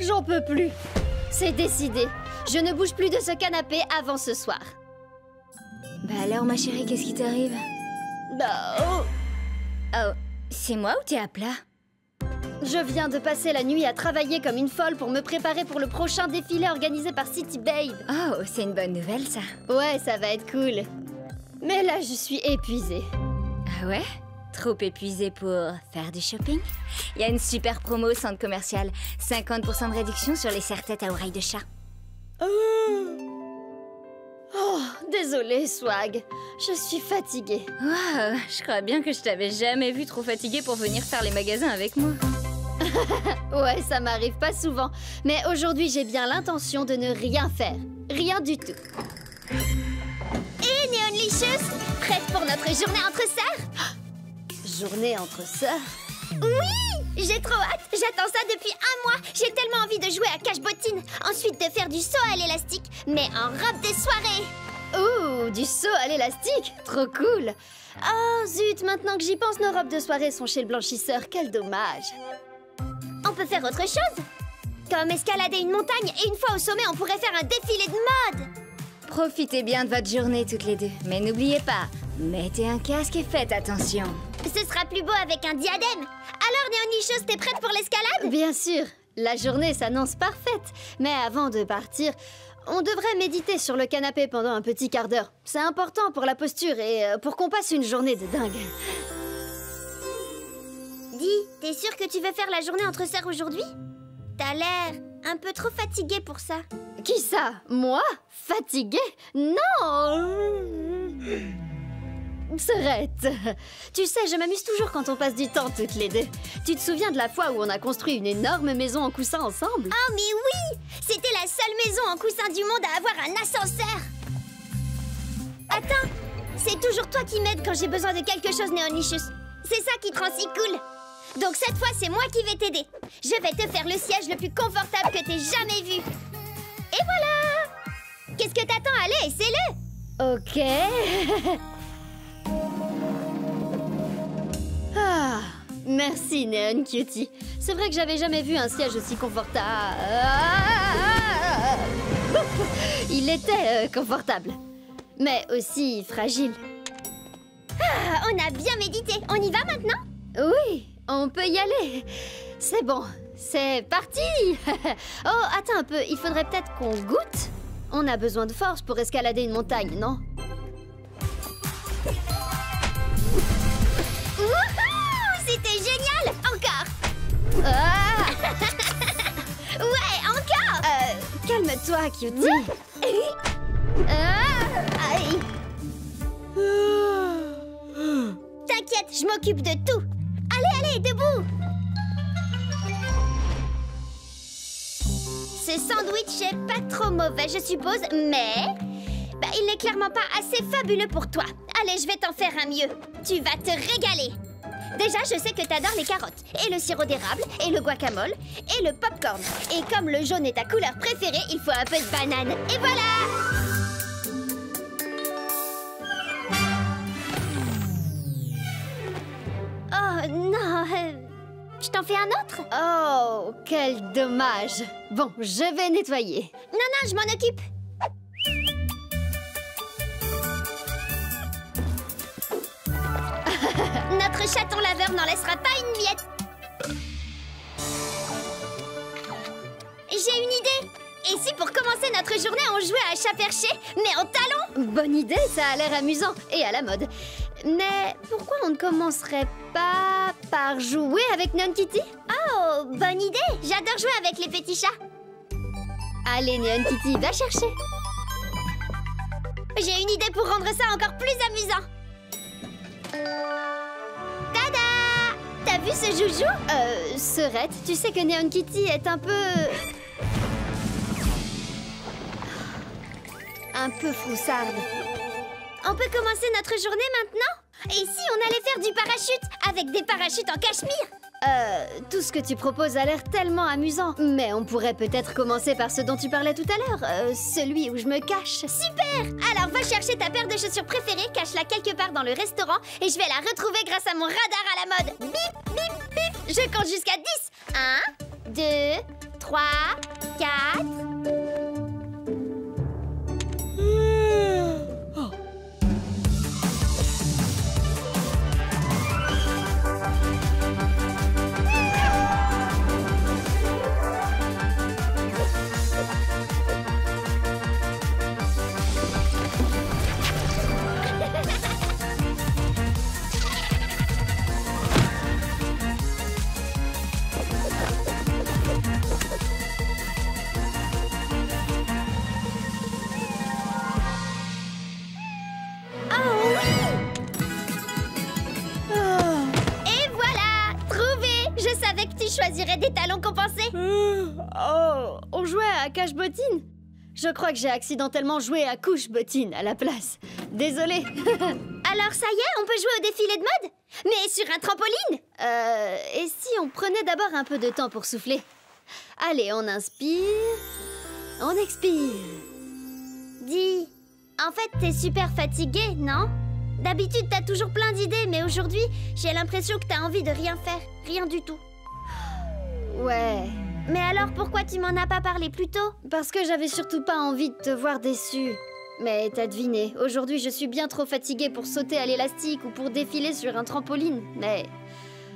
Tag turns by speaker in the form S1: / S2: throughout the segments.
S1: j'en peux plus. C'est décidé. Je ne bouge plus de ce canapé avant ce soir.
S2: Bah alors, ma chérie, qu'est-ce qui t'arrive? Oh, c'est moi ou t'es à plat?
S1: Je viens de passer la nuit à travailler comme une folle pour me préparer pour le prochain défilé organisé par City Babe.
S2: Oh, c'est une bonne nouvelle, ça.
S1: Ouais, ça va être cool. Mais là, je suis épuisée.
S2: Ah ouais? Trop épuisée pour faire du shopping? Il y a une super promo au centre commercial. 50% de réduction sur les serre-têtes à oreilles de chat.
S1: Oh, désolée, Swag. Je suis fatiguée.
S2: Waouh, je crois bien que je t'avais jamais vu trop fatiguée pour venir faire les magasins avec moi.
S1: Ouais, ça m'arrive pas souvent. Mais aujourd'hui, j'ai bien l'intention de ne rien faire. Rien du tout.
S3: Et Neonlicious, prête pour notre journée entre sœurs?
S1: Journée entre sœurs?
S3: Oui! J'ai trop hâte! J'attends ça depuis un mois! J'ai tellement envie de jouer à cache-bottine, ensuite de faire du saut à l'élastique, mais en robe de soirée!
S1: Ouh, du saut à l'élastique! Trop cool! Oh zut, maintenant que j'y pense, nos robes de soirée sont chez le blanchisseur. Quel dommage!
S3: On peut faire autre chose? Comme escalader une montagne et une fois au sommet, on pourrait faire un défilé de mode!
S2: Profitez bien de votre journée toutes les deux. Mais n'oubliez pas, mettez un casque et faites attention.
S3: Ce sera plus beau avec un diadème! Alors, Neonlicious, t'es prête pour l'escalade?
S1: Bien sûr! La journée s'annonce parfaite. Mais avant de partir, on devrait méditer sur le canapé pendant un petit quart d'heure. C'est important pour la posture et pour qu'on passe une journée de dingue.
S3: Dis, t'es sûre que tu veux faire la journée entre sœurs aujourd'hui? T'as l'air un peu trop fatiguée pour ça.
S1: Qui ça? Moi? Fatiguée? Non! Serette, tu sais, je m'amuse toujours quand on passe du temps toutes les deux. Tu te souviens de la fois où on a construit une énorme maison en coussin ensemble?
S3: Oh mais oui! C'était la seule maison en coussin du monde à avoir un ascenseur! Attends, c'est toujours toi qui m'aides quand j'ai besoin de quelque chose, Neonlicious. C'est ça qui te rend si cool. Donc cette fois, c'est moi qui vais t'aider. Je vais te faire le siège le plus confortable que t'aies jamais vu. Et voilà! Qu'est-ce que t'attends? Allez, essaie-le!
S1: Ok. Ah, merci Neon Cutie. C'est vrai que j'avais jamais vu un siège aussi confortable. Il était confortable, mais aussi fragile.
S3: Ah, on a bien médité. On y va maintenant?
S1: Oui, on peut y aller. C'est bon, c'est parti. Oh, attends un peu, il faudrait peut-être qu'on goûte. On a besoin de force pour escalader une montagne, non?
S3: Wouhou! C'était génial! Encore!
S1: Ah!
S3: Ouais, encore!
S1: Calme-toi, Cutie.
S3: Aïe! T'inquiète, je m'occupe de tout. Allez, debout! Ce sandwich est pas trop mauvais, je suppose, mais... bah, il n'est clairement pas assez fabuleux pour toi. Allez, je vais t'en faire un mieux. Tu vas te régaler. Déjà, je sais que t'adores les carottes, et le sirop d'érable, et le guacamole, et le popcorn. Et comme le jaune est ta couleur préférée, il faut un peu de banane. Et voilà! Oh non, je t'en fais un autre?
S1: Oh, quel dommage. Bon, je vais nettoyer.
S3: Non, je m'en occupe. Notre chaton laveur n'en laissera pas une miette. J'ai une idée. Et si pour commencer notre journée, on jouait à chat perché, mais en talons?
S1: Bonne idée, ça a l'air amusant et à la mode. Mais pourquoi on ne commencerait pas par jouer avec Neon Kitty?
S3: Oh, bonne idée. J'adore jouer avec les petits chats.
S1: Allez, Neon Kitty, va chercher.
S3: J'ai une idée pour rendre ça encore plus amusant. Tada! T'as vu ce joujou?
S1: Serette, tu sais que Neon Kitty est un peu froussarde.
S3: On peut commencer notre journée maintenant? Et si on allait faire du parachute avec des parachutes en cachemire?
S1: Tout ce que tu proposes a l'air tellement amusant. Mais on pourrait peut-être commencer par ce dont tu parlais tout à l'heure, celui où je me cache.
S3: Super! Alors va chercher ta paire de chaussures préférée, cache-la quelque part dans le restaurant et je vais la retrouver grâce à mon radar à la mode. Bip, bip, bip! Je compte jusqu'à 10. 1, 2, 3, 4... choisirais des talons compensés.
S1: Oh, on jouait à cache-bottine. Je crois que j'ai accidentellement joué à couche-bottine à la place. Désolée.
S3: Alors ça y est, on peut jouer au défilé de mode? Mais sur un trampoline?
S1: Et si on prenait d'abord un peu de temps pour souffler? Allez, on inspire, on expire.
S3: Dis, en fait, t'es super fatiguée, non? D'habitude, t'as toujours plein d'idées, mais aujourd'hui, j'ai l'impression que t'as envie de rien faire. Rien du tout.
S1: Ouais.
S3: Mais alors, pourquoi tu m'en as pas parlé plus tôt?
S1: Parce que j'avais surtout pas envie de te voir déçue. Mais t'as deviné, aujourd'hui je suis bien trop fatiguée pour sauter à l'élastique ou pour défiler sur un trampoline. Mais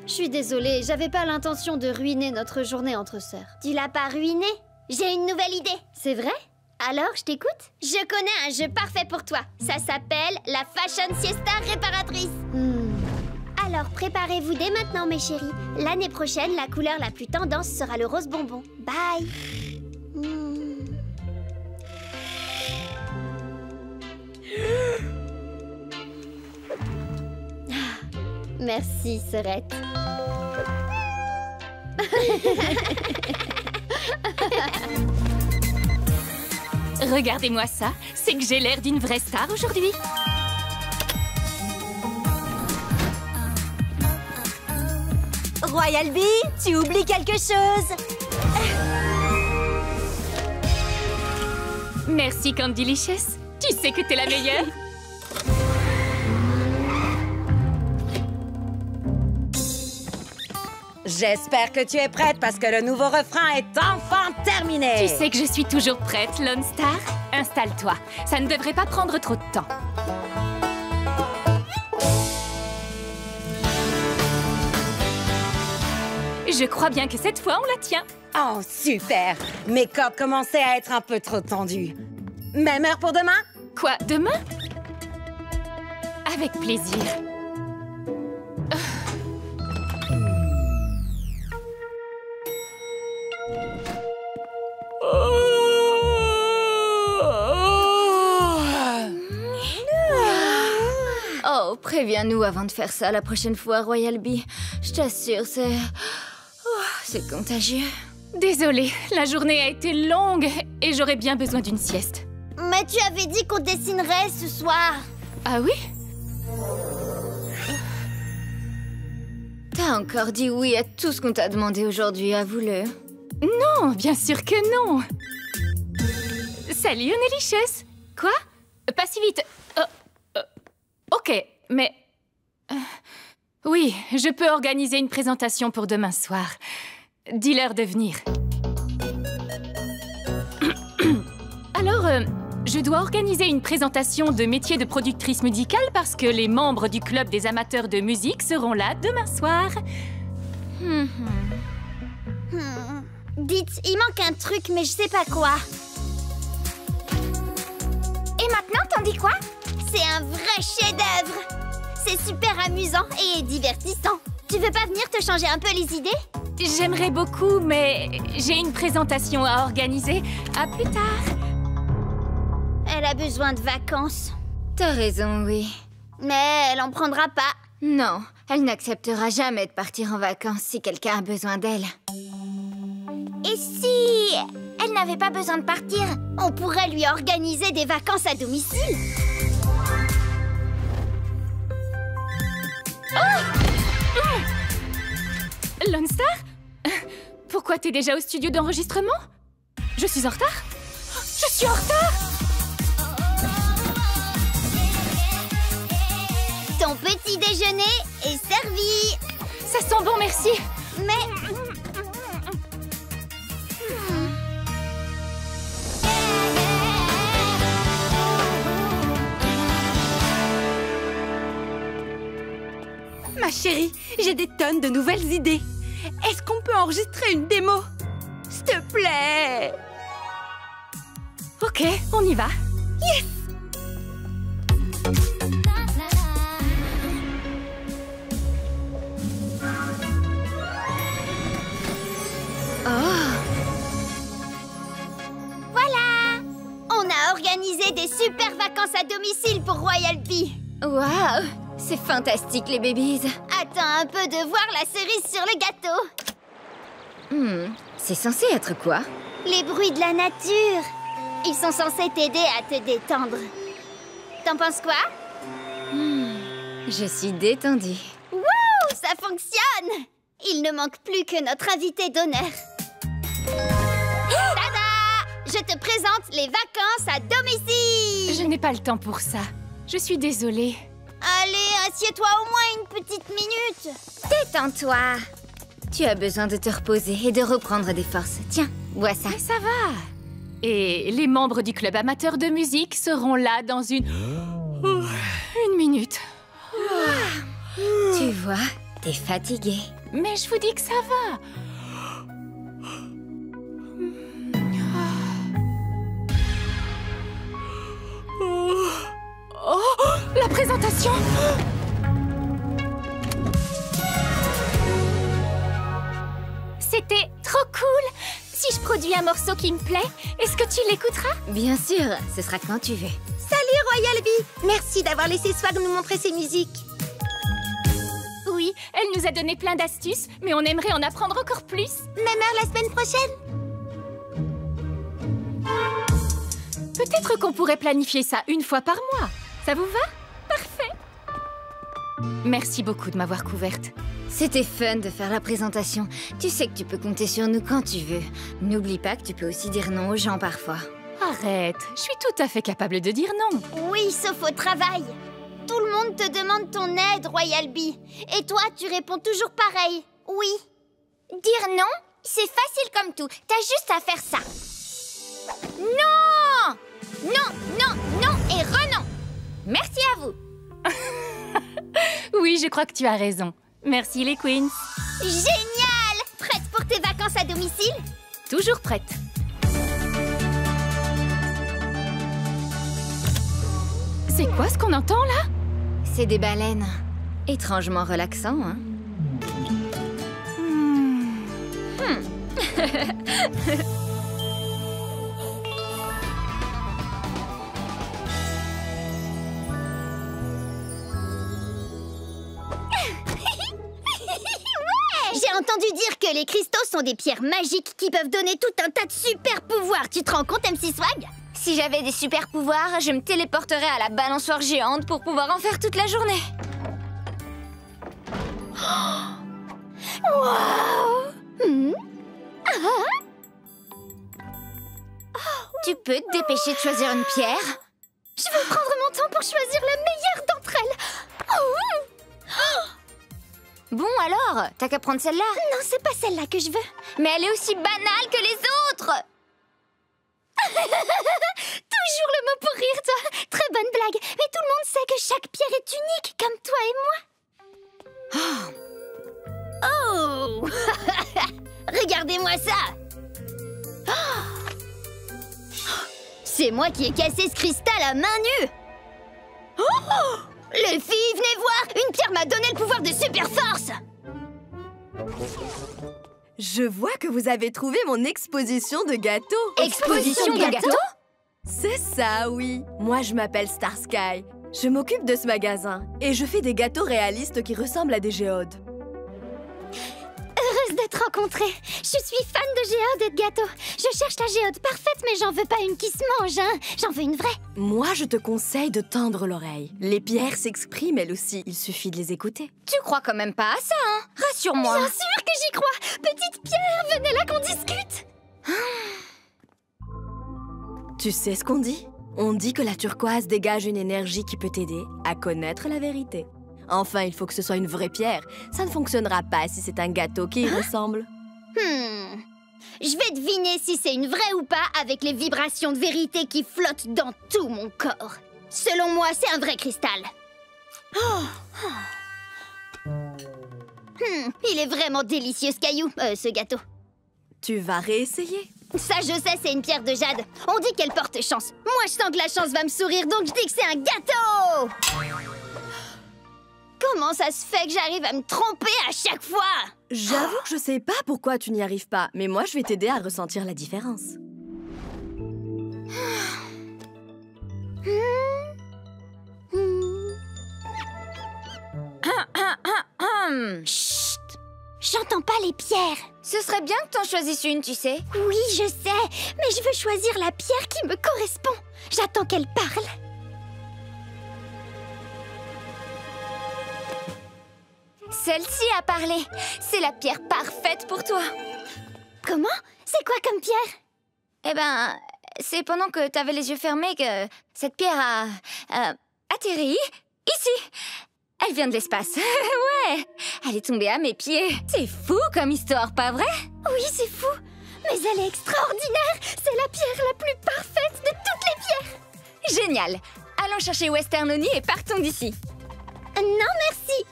S1: je suis désolée, j'avais pas l'intention de ruiner notre journée entre sœurs.
S3: Tu l'as pas ruinée? J'ai une nouvelle idée.
S1: C'est vrai?
S3: Alors, je t'écoute? Je connais un jeu parfait pour toi. Ça s'appelle la Fashion Siesta Réparatrice. Alors, préparez-vous dès maintenant, mes chéris. L'année prochaine, la couleur la plus tendance sera le rose bonbon. Bye.
S1: Merci, sœurette.
S4: Regardez-moi ça, c'est que j'ai l'air d'une vraie star aujourd'hui.
S5: Royal Bee, tu oublies quelque chose.
S4: Merci Candylicious, tu sais que t'es la meilleure.
S5: J'espère que tu es prête parce que le nouveau refrain est enfin terminé.
S4: Tu sais que je suis toujours prête, Lone Star. Installe-toi, ça ne devrait pas prendre trop de temps. Je crois bien que cette fois, on la tient.
S5: Oh, super. Mes cordes commençaient à être un peu trop tendues. Même heure pour demain?
S4: Quoi, demain? Avec plaisir.
S2: Oh, préviens-nous avant de faire ça la prochaine fois, Royal Bee. Je t'assure, c'est contagieux.
S4: Désolée, la journée a été longue et j'aurais bien besoin d'une sieste.
S3: Mais tu avais dit qu'on dessinerait ce soir.
S4: Ah oui?
S2: T'as encore dit oui à tout ce qu'on t'a demandé aujourd'hui, avoue-le.
S4: Non, bien sûr que non. Salut, Onelicious. Quoi? Pas si vite. Ok, mais... oui, je peux organiser une présentation pour demain soir. Dis-leur de venir. Alors, je dois organiser une présentation de métier de productrice musicale parce que les membres du club des amateurs de musique seront là demain soir.
S3: Dites, il manque un truc, mais je sais pas quoi. Et maintenant, t'en dis quoi? C'est un vrai chef-d'œuvre. C'est super amusant et divertissant. Tu veux pas venir te changer un peu les idées?
S4: J'aimerais beaucoup, mais j'ai une présentation à organiser. À plus tard.
S3: Elle a besoin de vacances.
S2: T'as raison, oui.
S3: Mais elle en prendra pas.
S2: Non, elle n'acceptera jamais de partir en vacances si quelqu'un a besoin d'elle.
S3: Et si elle n'avait pas besoin de partir, on pourrait lui organiser des vacances à domicile.
S4: Lone Star? Pourquoi t'es déjà au studio d'enregistrement? Je suis en retard? Je suis en retard?
S3: Ton petit déjeuner est servi.
S4: Ça sent bon, merci.
S3: Mais...
S6: Ma chérie, j'ai des tonnes de nouvelles idées. Est-ce qu'on peut enregistrer une démo? S'il te plaît.
S4: Ok, on y va.
S6: Yes!
S3: Voilà! On a organisé des super vacances à domicile pour Royal Bee.
S2: Waouh, c'est fantastique les babies.
S3: Attends un peu de voir la cerise sur le gâteau.
S2: C'est censé être quoi?
S3: Les bruits de la nature. Ils sont censés t'aider à te détendre. T'en penses quoi?
S2: Je suis détendue.
S3: Wouh! Ça fonctionne! Il ne manque plus que notre invité d'honneur. Tada! Je te présente les vacances à domicile!
S4: Je n'ai pas le temps pour ça. Je suis désolée.
S3: Allez, assieds-toi au moins une petite minute.
S2: Détends-toi. Tu as besoin de te reposer et de reprendre des forces. Tiens, bois ça.
S4: Mais ça va. Et les membres du club amateur de musique seront là dans une minute.
S2: Tu vois, t'es fatiguée.
S4: Mais je vous dis que ça va. Oh, la présentation! C'était trop cool! Si je produis un morceau qui me plaît, est-ce que tu l'écouteras?
S2: Bien sûr, ce sera quand tu veux.
S6: Salut Royal Bee! Merci d'avoir laissé Swag nous montrer ses musiques.
S4: Oui, elle nous a donné plein d'astuces, mais on aimerait en apprendre encore plus.
S6: Même heure la semaine prochaine?
S4: Peut-être qu'on pourrait planifier ça une fois par mois. Ça vous va? Parfait! Merci beaucoup de m'avoir couverte.
S2: C'était fun de faire la présentation. Tu sais que tu peux compter sur nous quand tu veux. N'oublie pas que tu peux aussi dire non aux gens parfois.
S4: Arrête, je suis tout à fait capable de dire non.
S3: Oui, sauf au travail. Tout le monde te demande ton aide, Royal Bee. Et toi, tu réponds toujours pareil. Oui.
S7: Dire non, c'est facile comme tout. T'as juste à faire ça. Non! Non, non, non et renon. Merci à vous.
S4: Oui, je crois que tu as raison. Merci les queens.
S3: Génial! Prête pour tes vacances à domicile?
S4: Toujours prête. C'est quoi ce qu'on entend là?
S2: C'est des baleines. Étrangement relaxant, hein?
S3: J'ai entendu dire que les cristaux sont des pierres magiques qui peuvent donner tout un tas de super pouvoirs. Tu te rends compte, MC Swag?
S7: Si j'avais des super pouvoirs, je me téléporterais à la balançoire géante pour pouvoir en faire toute la journée.
S2: Tu peux te dépêcher de choisir une pierre?
S3: Je vais prendre mon temps pour choisir la meilleure d'entre elles.
S2: Bon alors, t'as qu'à prendre celle-là.
S3: Non, c'est pas celle-là que je veux.
S7: Mais elle est aussi banale que les autres.
S3: Toujours le mot pour rire, toi. Très bonne blague. Mais tout le monde sait que chaque pierre est unique, comme toi et moi. Oh! Regardez-moi ça. C'est moi qui ai cassé ce cristal à main nue. Oh! Les filles, venez voir. Une pierre m'a donné le pouvoir de super force.
S6: Je vois que vous avez trouvé mon exposition de gâteaux.
S3: Exposition de gâteaux?
S6: C'est ça, oui. Moi, je m'appelle Star Sky. Je m'occupe de ce magasin et je fais des gâteaux réalistes qui ressemblent à des géodes.
S3: Heureuse de te rencontrer. Je suis fan de géodes et de gâteaux. Je cherche la géode parfaite, mais j'en veux pas une qui se mange, hein. J'en veux une vraie.
S6: Moi, je te conseille de tendre l'oreille. Les pierres s'expriment elles aussi. Il suffit de les écouter.
S7: Tu crois quand même pas à ça, hein? Rassure-moi.
S3: Bien sûr que j'y crois. Petite pierre, venez là qu'on discute.
S6: Tu sais ce qu'on dit? On dit que la turquoise dégage une énergie qui peut t'aider à connaître la vérité. Enfin, il faut que ce soit une vraie pierre. Ça ne fonctionnera pas si c'est un gâteau qui y ressemble.
S3: Je vais deviner si c'est une vraie ou pas avec les vibrations de vérité qui flottent dans tout mon corps. Selon moi, c'est un vrai cristal. Il est vraiment délicieux ce caillou, ce gâteau.
S6: Tu vas réessayer.
S3: Ça, je sais, c'est une pierre de jade. On dit qu'elle porte chance. Moi, je sens que la chance va me sourire, donc je dis que c'est un gâteau! Comment ça se fait que j'arrive à me tromper à chaque fois?
S6: J'avoue que je sais pas pourquoi tu n'y arrives pas, mais moi, je vais t'aider à ressentir la différence.
S3: Chut! J'entends pas les pierres.
S7: Ce serait bien que t'en choisisses une, tu sais.
S3: Oui, je sais, mais je veux choisir la pierre qui me correspond. J'attends qu'elle parle.
S7: Celle-ci a parlé. C'est la pierre parfaite pour toi.
S3: Comment? C'est quoi comme pierre?
S7: Eh ben, c'est pendant que t'avais les yeux fermés que cette pierre a atterri ici. Elle vient de l'espace. Ouais, elle est tombée à mes pieds. C'est fou comme histoire, pas vrai?
S3: Oui, c'est fou. Mais elle est extraordinaire. C'est la pierre la plus parfaite de toutes les pierres.
S7: Génial. Allons chercher Western Oni et partons d'ici.
S3: Non, merci.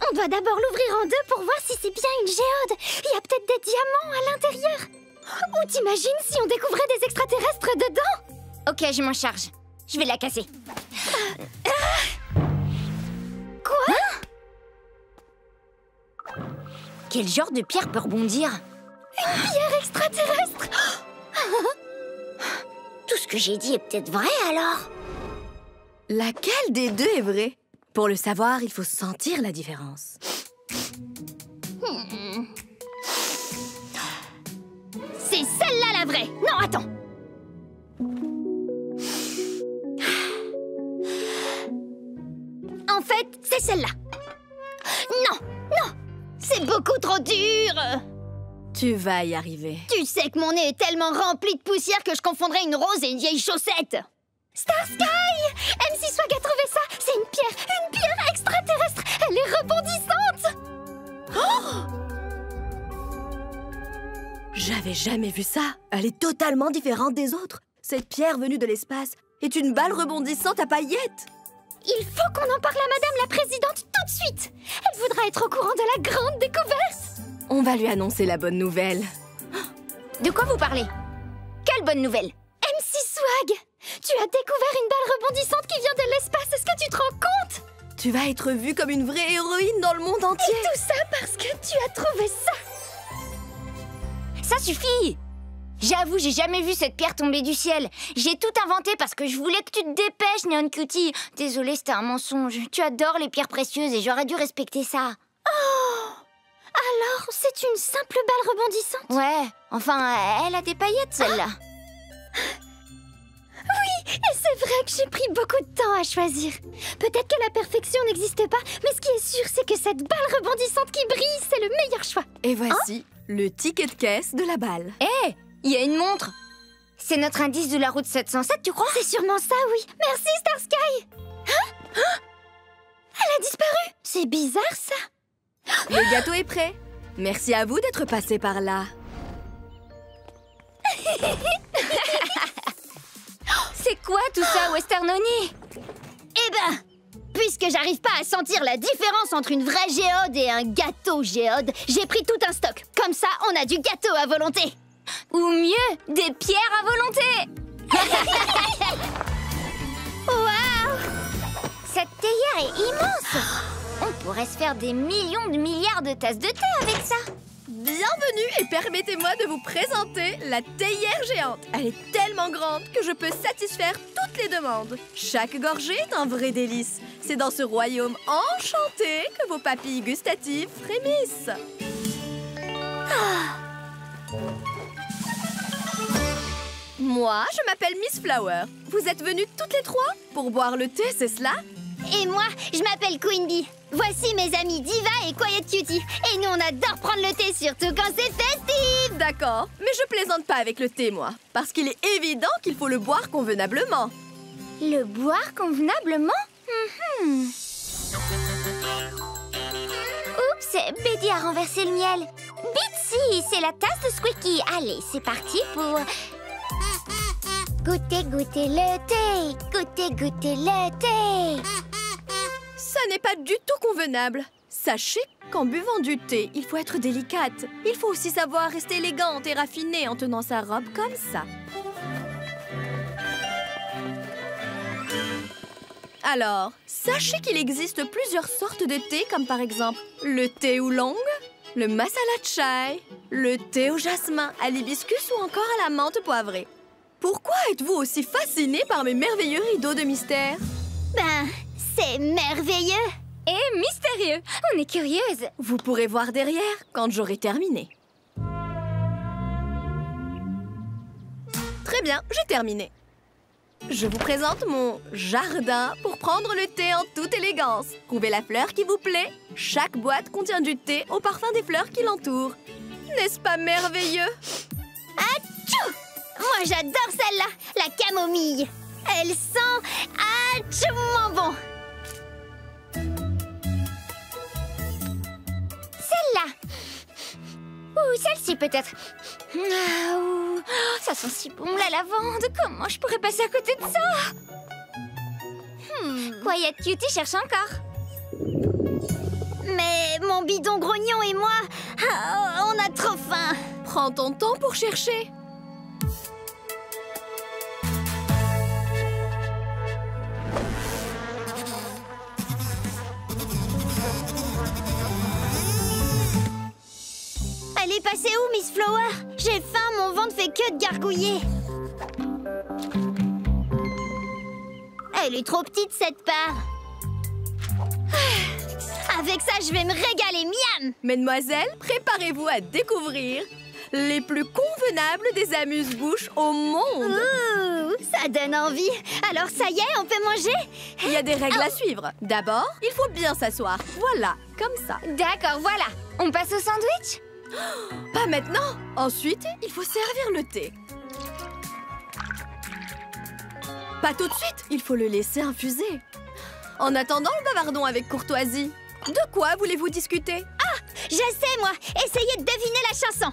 S3: On doit d'abord l'ouvrir en deux pour voir si c'est bien une géode. Il y a peut-être des diamants à l'intérieur. Ou t'imagines si on découvrait des extraterrestres dedans?
S7: Ok, je m'en charge. Je vais la casser.
S3: Quoi?
S7: Quel genre de pierre peut rebondir?
S3: Une pierre extraterrestre?
S7: Tout ce que j'ai dit est peut-être vrai alors?
S6: Laquelle des deux est vraie? Pour le savoir, il faut sentir la différence.
S3: C'est celle-là la vraie. Non, attends. En fait, c'est celle-là. Non, non. C'est beaucoup trop dur.
S6: Tu vas y arriver.
S3: Tu sais que mon nez est tellement rempli de poussière que je confondrais une rose et une vieille chaussette. Starsky! MC Swag a trouvé ça. C'est une pierre extraterrestre. Elle est rebondissante. Oh!
S6: J'avais jamais vu ça. Elle est totalement différente des autres. Cette pierre venue de l'espace est une balle rebondissante à paillettes.
S3: Il faut qu'on en parle à Madame la Présidente tout de suite. Elle voudra être au courant de la grande découverte.
S6: On va lui annoncer la bonne nouvelle.
S7: De quoi vous parlez? Quelle bonne nouvelle?
S3: MC Swag, tu as découvert une balle rebondissante qui vient de l'espace. Est-ce que tu te rends compte?
S6: Tu vas être vue comme une vraie héroïne dans le monde entier.
S3: Et tout ça parce que tu as trouvé ça.
S7: Ça suffit! J'avoue, j'ai jamais vu cette pierre tomber du ciel. J'ai tout inventé parce que je voulais que tu te dépêches, Neon Cutie. Désolée, c'était un mensonge. Tu adores les pierres précieuses et j'aurais dû respecter ça.
S3: Oh! Alors, c'est une simple balle rebondissante?
S7: Ouais, enfin, elle a des paillettes, celle-là.
S3: Oui, et c'est vrai que j'ai pris beaucoup de temps à choisir. Peut-être que la perfection n'existe pas, mais ce qui est sûr, c'est que cette balle rebondissante qui brille, c'est le meilleur choix.
S6: Et voici le ticket de caisse de la balle.
S7: Hé, il y a une montre. C'est notre indice de la route 707, tu crois?
S3: C'est sûrement ça, oui. Merci, Starsky. Hein? Elle a disparu. C'est bizarre, ça.
S6: Le gâteau est prêt. Merci à vous d'être passé par là.
S7: C'est quoi tout ça, Western Oni?
S3: Eh ben, puisque j'arrive pas à sentir la différence entre une vraie géode et un gâteau géode, j'ai pris tout un stock. Comme ça, on a du gâteau à volonté.
S7: Ou mieux, des pierres à volonté.
S3: Waouh!
S7: Cette théière est immense. On pourrait se faire des millions de milliards de tasses de thé avec ça.
S6: Bienvenue et permettez-moi de vous présenter la théière géante. Elle est tellement grande que je peux satisfaire toutes les demandes. Chaque gorgée est un vrai délice. C'est dans ce royaume enchanté que vos papilles gustatives frémissent. Moi, je m'appelle Miss Flower. Vous êtes venues toutes les trois pour boire le thé, c'est cela?
S3: Et moi, je m'appelle Queen Bee. Voici mes amis Diva et Quiet Cutie. Et nous, on adore prendre le thé, surtout quand c'est festif.
S6: D'accord, mais je plaisante pas avec le thé, moi. Parce qu'il est évident qu'il faut le boire convenablement.
S7: Le boire convenablement? Oups, Betty a renversé le miel. Bitsy, c'est la tasse de Squeaky. Allez, c'est parti pour... Goûter, goûter le thé. Goûter, goûter le thé.
S6: Ça n'est pas du tout convenable. Sachez qu'en buvant du thé, il faut être délicate. Il faut aussi savoir rester élégante et raffinée en tenant sa robe comme ça. Alors, sachez qu'il existe plusieurs sortes de thé, comme par exemple le thé oolong, le masala chai, le thé au jasmin, à l'hibiscus ou encore à la menthe poivrée. Pourquoi êtes-vous aussi fasciné par mes merveilleux rideaux de mystère?
S3: Ben, c'est merveilleux.
S2: Et mystérieux. On est curieuse.
S6: Vous pourrez voir derrière quand j'aurai terminé. Très bien, j'ai terminé. Je vous présente mon jardin pour prendre le thé en toute élégance. Trouvez la fleur qui vous plaît. Chaque boîte contient du thé au parfum des fleurs qui l'entourent. N'est-ce pas merveilleux?
S3: Atchou! Moi, j'adore celle-là, la camomille. Elle sent atchouement bon.
S7: Celle-là. Ou celle-ci peut-être. Ah, ouh. Oh, ça sent si bon la lavande. Comment je pourrais passer à côté de ça? Quiet Cutie cherche encore.
S3: Mais mon bidon grognon et moi, on a trop faim.
S6: Prends ton temps pour chercher.
S3: Elle est passée où, Miss Flower? J'ai faim, mon ventre fait que de gargouiller. Elle est trop petite, cette part. Avec ça, je vais me régaler, miam!
S6: Mesdemoiselles, préparez-vous à découvrir les plus convenables des amuse-bouches au monde.
S3: Ouh, ça donne envie. Alors ça y est, on peut manger?
S6: Il y a des règles à suivre. D'abord, il faut bien s'asseoir. Voilà, comme ça.
S7: D'accord, voilà. On passe au sandwich?
S6: Pas maintenant. Ensuite, il faut servir le thé. Pas tout de suite, il faut le laisser infuser. En attendant, bavardons avec courtoisie. De quoi voulez-vous discuter?
S3: Ah, je sais, moi. Essayez de deviner la chanson.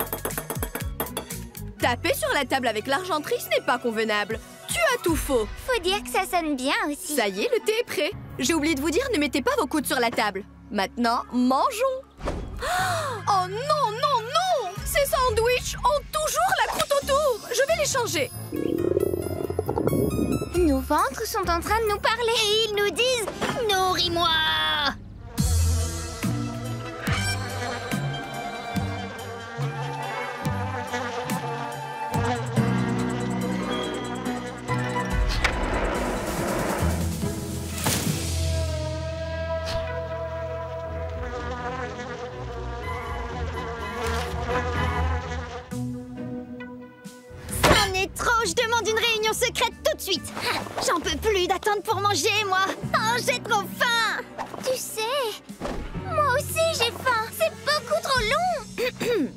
S6: Taper sur la table avec l'argenterie, ce n'est pas convenable. Tu as tout faux.
S7: Faut dire que ça sonne bien aussi.
S6: Ça y est, le thé est prêt. J'ai oublié de vous dire, ne mettez pas vos coudes sur la table. Maintenant, mangeons. Oh non, non, non! Ces sandwichs ont toujours la croûte autour. Je vais les changer.
S7: Nos ventres sont en train de nous parler.
S3: Et ils nous disent « Nourris-moi » Trop, je demande une réunion secrète tout de suite. J'en peux plus d'attendre pour manger, moi. Oh, j'ai trop faim.
S7: Tu sais, moi aussi j'ai faim. C'est beaucoup trop long.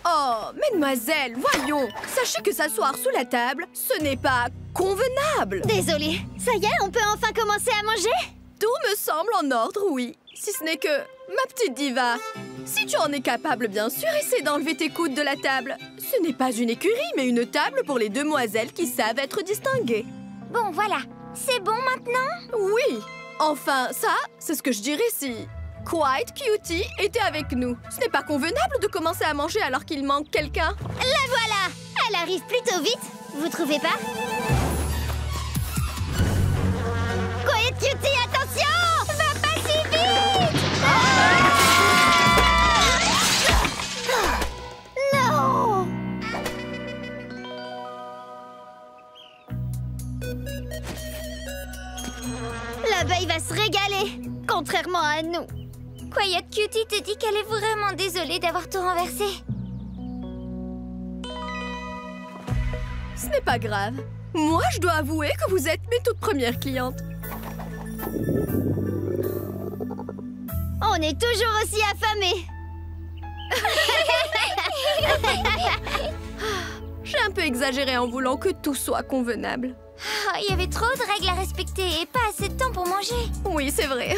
S6: Oh, mesdemoiselles, voyons. Sachez que s'asseoir sous la table, ce n'est pas convenable.
S3: Désolée. Ça y est, on peut enfin commencer à manger?
S6: Tout me semble en ordre, oui. Si ce n'est que, ma petite diva, si tu en es capable, bien sûr, essaie d'enlever tes coudes de la table. Ce n'est pas une écurie, mais une table pour les demoiselles qui savent être distinguées.
S7: Bon, voilà. C'est bon maintenant?
S6: Oui. Enfin, ça, c'est ce que je dirais si Quiet Cutie était avec nous. Ce n'est pas convenable de commencer à manger alors qu'il manque quelqu'un.
S3: La voilà. Elle arrive plutôt vite. Vous trouvez pas? Quiet Cutie, attention! Va pas si vite! Non! L'abeille va se régaler, contrairement à nous.
S7: Quiet Cutie te dit qu'elle est vraiment désolée d'avoir tout renversé.
S6: Ce n'est pas grave. Moi, je dois avouer que vous êtes mes toutes premières clientes.
S3: On est toujours aussi affamés.
S6: J'ai un peu exagéré en voulant que tout soit convenable.
S7: Il y avait trop de règles à respecter et pas assez de temps pour manger.
S6: Oui, c'est vrai.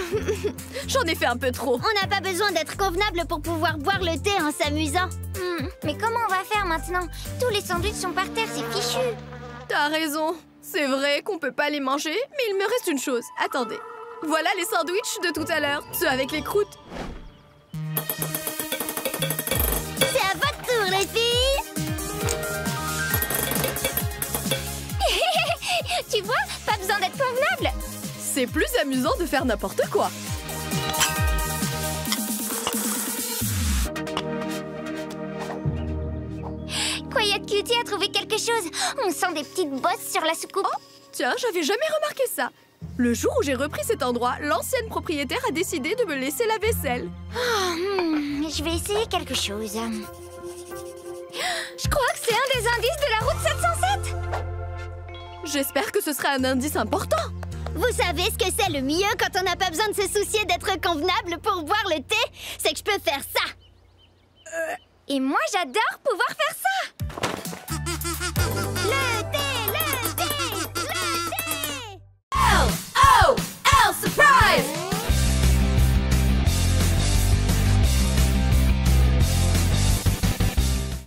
S6: J'en ai fait un peu trop.
S3: On n'a pas besoin d'être convenable pour pouvoir boire le thé en s'amusant.
S7: Mais comment on va faire maintenant? Tous les sandwichs sont par terre, c'est fichu.
S6: T'as raison. C'est vrai qu'on peut pas les manger, mais il me reste une chose. Attendez. Voilà les sandwichs de tout à l'heure, ceux avec les croûtes.
S3: C'est à votre tour, les filles!
S7: Tu vois, pas besoin d'être convenable.
S6: C'est plus amusant de faire n'importe quoi.
S7: Quiet Cutie a trouvé quelque chose. On sent des petites bosses sur la soucoupe.
S6: Oh, tiens, j'avais jamais remarqué ça. Le jour où j'ai repris cet endroit, l'ancienne propriétaire a décidé de me laisser la vaisselle.
S7: Je vais essayer quelque chose. Je crois que c'est un des indices de la route 707.
S6: J'espère que ce sera un indice important.
S3: Vous savez ce que c'est le mieux quand on n'a pas besoin de se soucier d'être convenable pour boire le thé? C'est que je peux faire ça!
S7: Et moi, j'adore pouvoir faire ça.